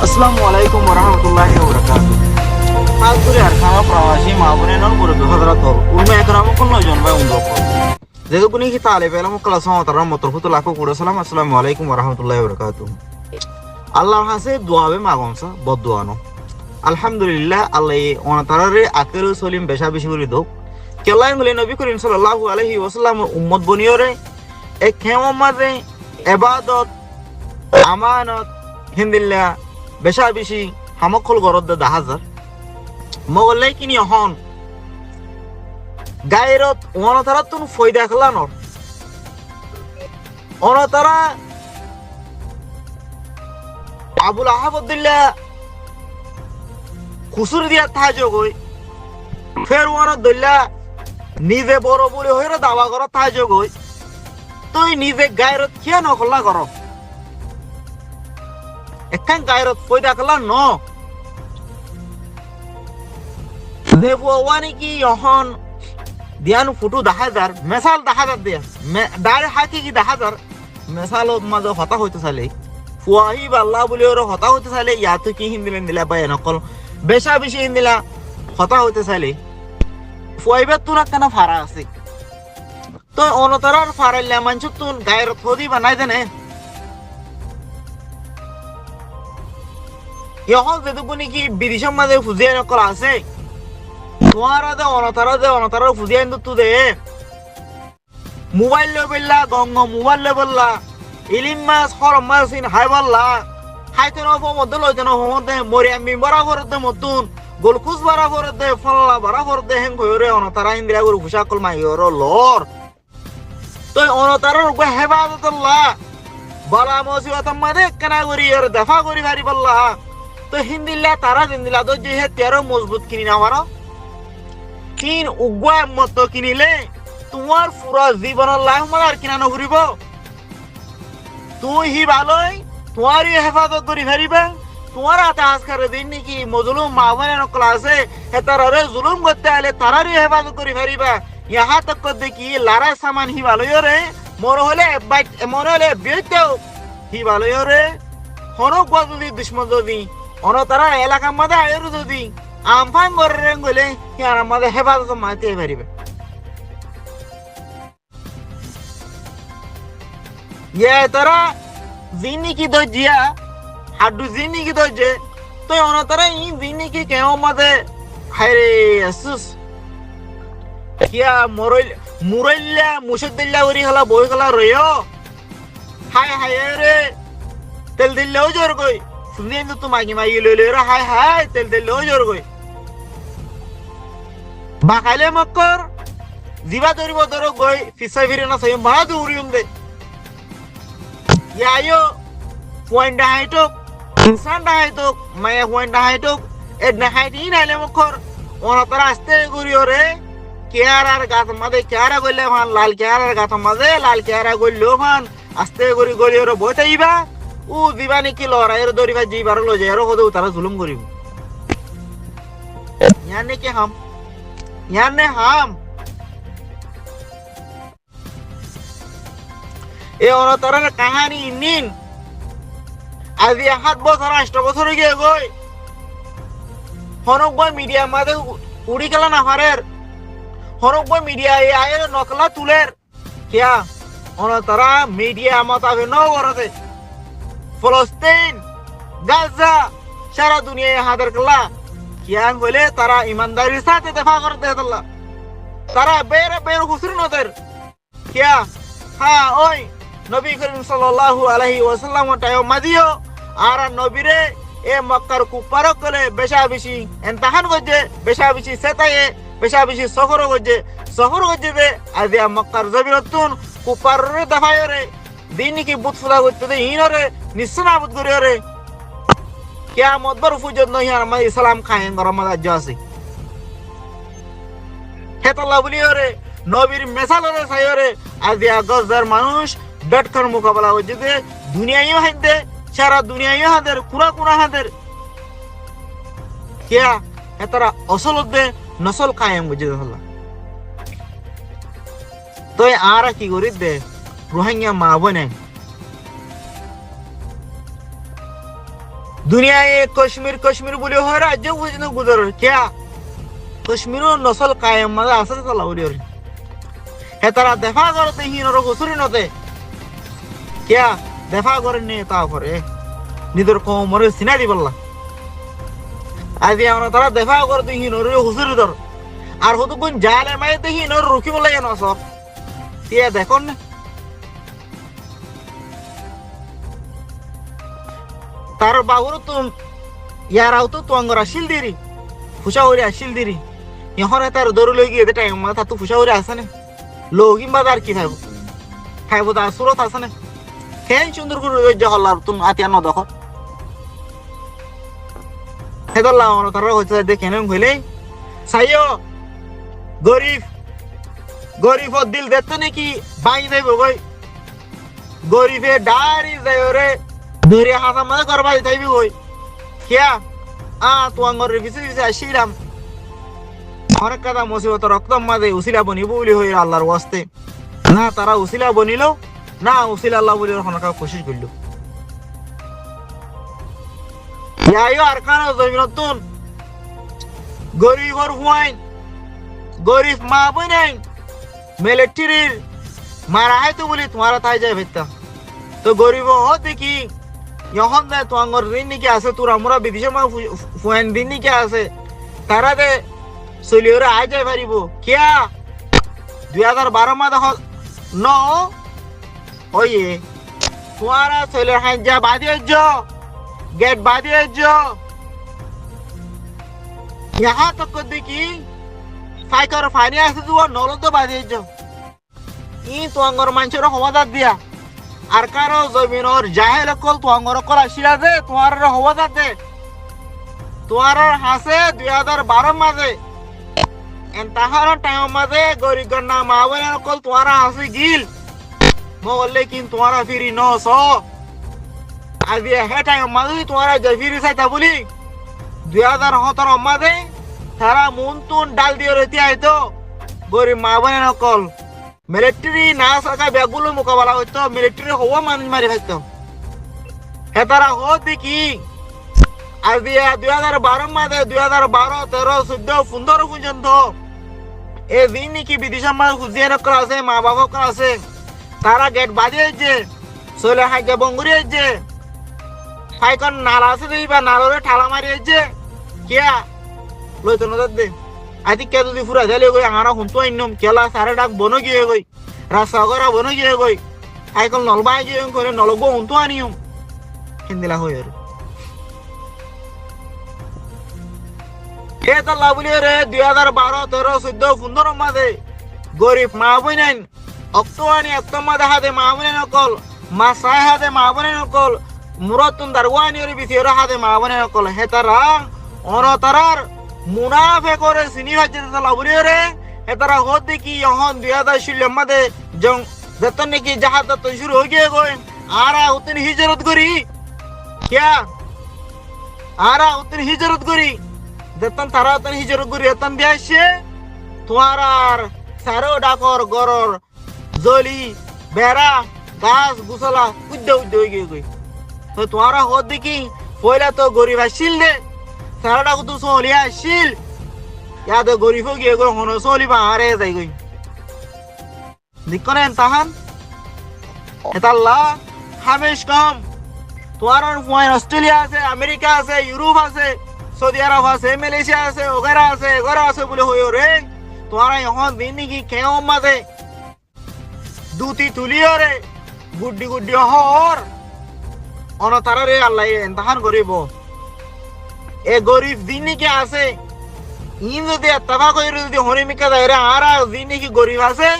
আসসালামু আলাইকুম ওরহামতুল্লাহি ওবরাকাতুহু। হাজুরে আর খাওয়া প্রবাসী মা বোনের নন করে হযরত উম্মে একরাম কোন জন ভাই উমর কর যেহেতু কোনি কি তালিব ইলম ক্লাস মাতারা মতরফুত লাখো কুড়ে সালাম আসসালামু আলাইকুম ওরহামতুল্লাহি ওবরাকাতুহু। আল্লাহর হাসে দোয়াবে মাগনসা বদদোয়ানো আলহামদুলিল্লাহ আল্লাহ ওনাতারে আকিরু সলিম বেশা বেশি করে দোক কেলাই বলে নবী করিম সাল্লাল্লাহু আলাইহি ওয়াসাল্লাম উম্মত বনিয়রে এক খেমো মাঝে ইবাদত আমানত হিন্দিল্লা বেশা বেশি হামকল গরদ দা হাজার মগলাই কিনি হন গায়রত অনতারা তুন ফয়দা খলানর অনতারা আবুল আহাবুদ্দিল্লাহ খুসুর দিয়া থাজো গই ফের ওয়ান দল্লা নিজে বড় বলে হইরে দাওয়া কর থাজো গই তুই নিজে গায়রত কিয়া নকলা কর একখান গায়রত ফয়দা খলা ন দেবওয়ানি কি এখন দিয়ানো ফুটু 10,000 মেসাল 10,000 দিয়া ডাইরেক্ট হাকি কি 10,000 মেসাল মাঝে হতা হইতে চাইলে ফুয়াহি আল্লাহ বলি ওর হতা হইতে চাইলে ইয়াতো কি হিন্দিলেন দিলা বাই নকল বেশা বেশি হিন্দিলা হতা হইতে চাইলে ফুয়াইবে তোরা কেন ফারা আছে তো অনতরার ফারাইলে মানছুক তুন গায়ের থদি বানাই দেনে এখন যেটুকুনি কি বিদেশের মাঝে ফুজিয়ে নকল আছে তোমারা দে অনতারা ফুজিয়ে তু দে মোবাইল লে বললা গঙ্গ মোবাইল লে বললা ইলিম মাছ হরম মাছ হাই বললা হাইতে নফ মধ্যে লইতে নফ মধ্যে মরিয়াম বিমরা করে দে মতুন গোলকুস বারা করে দে ফল্লা বারা করে দে হেং কইরে অনতারা ইন্দিরা গুরু ফুসাকল মাইর লর তো অনতারার উপর হেফাজতুল্লাহ বালা মুসিবত মাঝে কেনা করি আর দফা করি ভারি বললা তো হিন্দিল্লা তারা দিন্দিলা তো যে তেরো মজবুত কিনি না মারো কিন উগুয়া মত কিনিলে তোমার পুরা জীবনের লাইফ মার কিনা নকরিব তুই হি ভালোই তোমারই হেফাজত করি ফেরিবা তোমার হাতে আজকার দিন নাকি মজলুম মাহমানে নকল আছে হেতারে জুলুম করতে আলে তারারই হেফাজত করি ফেরিবা ইহা তক দেখি লারা সামান হি ভালোই রে মনে হলে বিয়েতেও হি ভালোই রে হনক বা যদি দুশ্মন যদি অনতারা এলাকার মধ্যে আয়ের যদি আমফান করে গেলে ইয়ার আমাদের হেফাজত মাইতে পারিবে ইয়ে তারা জিনি কি দজিয়া হাডু জিনি কি দজে তো অনতারা ই জিনি কি কেও মাঝে হায়রে আসুস কিয়া মুরাইল্লা মুশদ্দিল্লা ওরি হলা বই গলা রইও হায় হায় রে তেল দিল্লাও জোর কই শুনিয়ে তো মাগি মাগি লই লই রে হায় হায় তেল দিল্লাও জোর কই বাকাইলে মক্কর জিবা ধরিব ধর গই ফিসা ফিরে না সাই মা দৌড়িউম দে ইয়ায়ো পয়েন্ট হাইটক ইনসান হাইটক মায়া পয়েন্ট হাইটক এ না হাইটি নাইলে মক্কর ওনা তারা আস্তে করিও রে কেয়ারার গাছ মাঝে কেয়ারা গইলে ভান লাল কেয়ারার গাছ মাঝে লাল কেয়ারা গইলেও ভান আস্তে করি গলিও রে বইতাইবা ও দিবা নাকি লড়াইয়ের দরিবা জিবার লো যায় হদে তারা জুলুম করিব ইয়ানে কি হাম এ অনতরের কাহানি নিন আজি 7 বছর 8 বছর গিয়ে গই হনক বই মিডিয়া মাঝে উড়ি গেল না হারের হনক বই মিডিয়া এ আয়ের নকলা তুলের কিয়া অনতরা মিডিয়া মাতাবে ন করতে ফলস্তিন গাজা সারা দুনিয়া হাজার কলা কিয়ান বলে তারা ইমানদারির সাথে দফা করতে হতলা তারা বের হুসুর নদের কিয়া হ্যাঁ ওই নবী করিম সাল্লাল্লাহু আলাইহি ওয়াসাল্লাম টাইম মাদিও আর নবীরে এ মক্কার কুপার কলে বেশা বেশি এন্তাহান গজে বেশা বেশি সেতায়ে বেশা বেশি সফর গজে দে আজিয়া মক্কার জবিরতুন কুপার রে দফায় রে দিন কি বুত ফুলা করতে দে ইনরে নিসনাবত করে রে কিয়ামত বর ফুজত নহি আর মা ইসলাম খায়েন গরমাদ আছে হেতাল্লাহ বলি রে নবীর মেসালরে সাইরে আজিয়া গজদার মানুষ বেটকর মোকাবেলা হচ্ছে যে দুনিয়ায়ও হাঁদে সারা দুনিয়ায়ও হাঁদের কুড়া হাঁদের কিয়া হেতারা অসল দে নসল কায়েম বুঝে হল্লা তো আর কি করি দে রোহিঙ্গা মা বোনে দুনিয়ায় কাশ্মীর কাশ্মীর বলে হয় রাজ্য বুঝিন গুজর কিয়া কাশ্মীরও নসল কায়েম মাঝে আছে চলা বলি হে তারা দেখা করতে হিনর হুসুরি নতে কিয়া দেখা করে নিয়ে তা করে নিজের কোমরে সিনা দি বললা আজ আমরা তারা দেখা করতে হিনর হুসুরি ধর আর হতো কোন জালে মাইতে হিনর রুখি বলে কেন সব তিয়া দেখুন না তার বাবুর তো ইয়ারাও তো তোঙ্গরা শিলদিরি ফুসা হইরে শিলদিরি এখন তার দৌড় লই গিয়ে টাইম মাথা তো ফুসা হইরে আসে না লগিন বাজার কি খাইব খাইব তার সুরত আছে না কেন সুন্দর করে হল্লার তুমি আতিয়া ন দেখো হেদল্লাহ তারা হচ্ছে দেখে নেম হইলে সাইও গরিব গরিব দিল দেখতো নাকি ভাঙি যাইব গই গরিবে ডারি যাই রে ধরে হাসা মাঝে করবা যাইবি গই কিয়া তোয়াঙ্গর পিছে পিছে আসিলাম অনেক কথা মুসিবত রক্তম মাঝে উসিলা বনিব বলি হই আল্লাহর ওয়াস্তে না তারা উসিলা বনিল না উসিলা আল্লাহ বলি হনকা কোশিশ করল ইয়াইও আর কানা জমিনতুন গরিবর হুয়াইন গরিব মা বইনাইন মিলিটারির মারা হাইতো বলি তোমারা তাই যায় ভেতা তো গরিব হ দেখি এখন দে তোয়াঙ্গর দিন নাকি আছে তোরা মোরা বিদেশে মা ফুয়াইন দিন নাকি আছে তারা দে চলিওরে আই যাই পারিব কিয়া 2012 মা দেখ ন ওয়ে তোমারা চলে হাইজা বাদিয়ে गेट बादिए जो यहाँ तक को देखी फाइकर फाइने ऐसे तो नौलो तो बादिए जो इन तो अंगर मांचरो हवा दाद दिया आरकारो जमीन और जाहेल कल तो अंगर कल आशिला दे तुम्हारा हवा दाद दे तुम्हारा हासे 2012 माजे एंताहारा टाइम माजे गोरी गन्ना मावे कल तुम्हारा हासे गिल मोले किन तुम्हारा फिरी 900 आज ये है टाइम मादे तुम्हारा जफीरी साइता बोली 2017 मादे थारा मुंतुन डाल दियो रहती है तो गोरी मावने न कल मिलिट्री ना सका बेगुलो मुकाबला हो तो मिलिट्री हुआ मान मारी भाई तो है तारा हो देखी आज ये 2012 मादे 2012 13 14 15 कुंजन तो ए दिन की विदेशा मार खुजिया न क्लासे माँ बाबा क्लासे तारा गेट बाजे जे सोले हाई के बंगुरी जे फाइकन नाला से देई बा नालोरे ठाला मारी जे क्या লই তো নদর দে আদি কে যদি পুরা ঝালে গই আরা হুনতো ইনম কেলা সারে ডাক বনো গিয়ে গই রাসাগরা বনো গিয়ে গই আইকল নলবাই গিয়ে করে নলগো হুনতো আনিয়ম হিন্দিলা হই আর কে তো লাবলি রে 2012 13 14 15 মাসে গরিব মা বইনাইন অক্টোয়ানি অক্টোমা দেখা দে মা বইনাইন নকল মা সাই হাদে মা বইনাইন নকল মুরাতুন দারওয়ানি রে বিথিরা হাদে মা বইনাইন নকল হেতারা অনতারার মুনাফে করে সিনি ভাজে লাবলি রে হেতারা হতে কি এখন 2016 মাসে জং যতন কি জাহাজ তো শুরু হয়ে গিয়ে গই আরা উতনি হিজরত করি क्या आरा उतनी हिजरत करी जतन तारा उतनी हिजरत करी तन दियाशे तुम्हारा सारो डाकर गरर जली बेरा गास गुसला उद्दे उद्दे गई गई तो तुम्हारा हो देखी पहला तो गरीब शिल दे सारा डाक तो सोलिया शिल या तो गरीब हो गए गई होनो सोली बाहरे जाई गई दिक्कत है ताहन एताल्ला हमेश कम তোমার ফোন অস্ট্রেলিয়া আছে আমেরিকা আছে ইউরোপ আছে সৌদি আরব আছে মালয়েশিয়া আছে ওগেরা আছে বলে হইও রে তোমার এখন দিন কি কেও মাঝে দুটি তুলিও রে গুড্ডি গুড্ডি হর অনতারা রে আল্লাহ এন্তাহান করিব এ গরিব দিন কি আছে ইন যদি এতবা কইর যদি হরিমিকা দাইরে আরা দিন কি গরিব আছে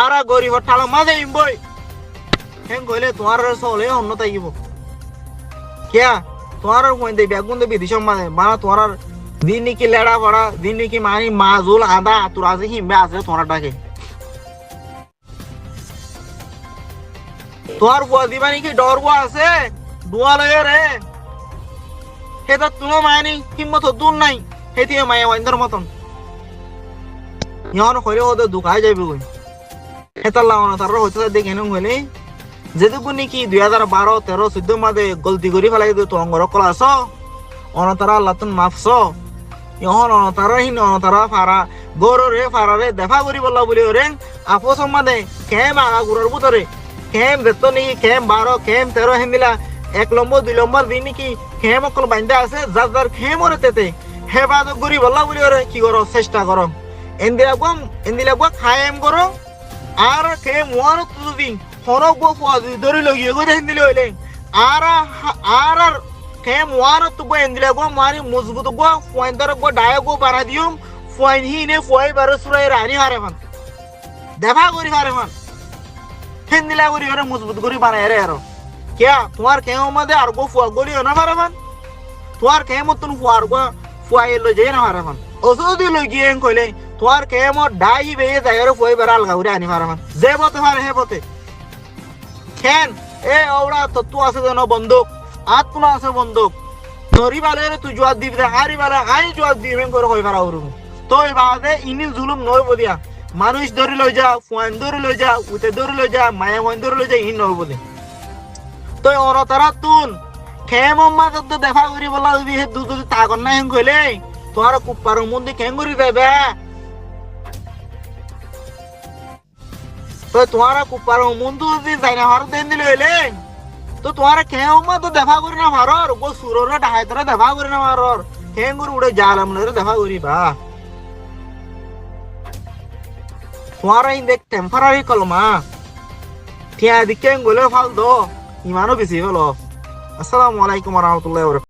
আরা গরিব ঠালা মাঝে ইমবই হেন কইলে তোমার চলে অন্য তাইব क्या तुम्हारा कोई दे बेगुन दे विदेश में माना तुम्हारा दिन की लड़ा पड़ा दिन की मानी माजूल आधा तुराजे ही मैं आसे तुम्हारा टाके तुम्हार वो दीवानी की डर वो आसे दुआ लगे रे हे तो तुम मानी हिम्मत हो दूर नहीं हे थी माया वंदर मतन यहाँ न खोले हो तो दुखाई जाए भी कोई हे तो लाओ ना तारा होता देखे न खोले যেটুকু নাকি 2012, 13, 14 মাঝে গলতি করে ফেলাই তো অঙ্গর কলাস অনতারা আল্লাহন মাফস ইহন অনতারা হিন অনতারা ফারা গররে ফারারে দেখা করি বললা বলি ওরে আপস মাদে কেম আগা গুড়ার ভিতরে কেম যেত নাকি কেম 12, কেম 13 হেন্দিলা 1 নম্বর 2 নম্বর দিন নাকি কেম অকল বাইন্দা আছে যার যার কেম ওরে তেতে হেফাজত করি বললা বলি ওরে কি করো চেষ্টা করো এন্দিলা খায়েম করো আর কেম ওয়ান যদি হরক গো ফাজি ধরে লগিয়ে গো হেন্দিলে হইলে আর আর কেম ওয়ান তো গো এন্দিলা গো মারি মজবুত গো পয়েন্টার গো ডায় গো বাড়া দিউম পয়েন্ট হিনে ফয় বারো সুরাই রানি হারে মান দেখা করি হারে মান হেন্দিলা করি হারে মজবুত করি বানায় রে আর क्या তোমার কেম মধ্যে আর গো ফুয়া গলি না হারে মান তোমার কেম মতন ফুয়ার গো ফুয়াই লো যাই না হারে মান ওসদি লগিয়ে কইলে তোমার কেম ডাই বে জায়গার ফুয়াই বারাল গাউরে আনি হারে মান যে বতে হারে হে বতে কেন এ ওরা তত্ত্ব আছে যেন বন্দুক আত্মা আছে বন্দুক নরি বালে তুই জবাব দিবি হারি বালে আই জবাব দিবেন করে কই পারা উরু তো এই বাদে ইনি জুলুম নয় বদিয়া মানুষ ধরে লই যা ফুয়ান ধরে লই যা উতে ধরে লই যা মায়া মন ধরে লই যা ইন নয় বলে তো ওর তারা তুন খেম মা তো দেখা করি বলা দিবি হে দুধ তাগন না হেন কইলে তোর কুপার মন্দি কেন করি দেবে তো তোমারা কুপার মন্দি যদি যাই না হার দেন দিলে হইলে তো তোমারা কেউ মা তো দেখা করি না মারর গো সুররে ডাহাই তোরা দেখা করি না মারর কেন করে উড়ে জালাম নরে দেখা করি বা তোমারা ইন দেখ টেম্পোরারি কলমা ঠিয়া দিকে গলে ফাল দো ইমানও বেশি হলো আসসালামু আলাইকুম ওয়া রাহমাতুল্লাহি ওয়া বারাকাতুহু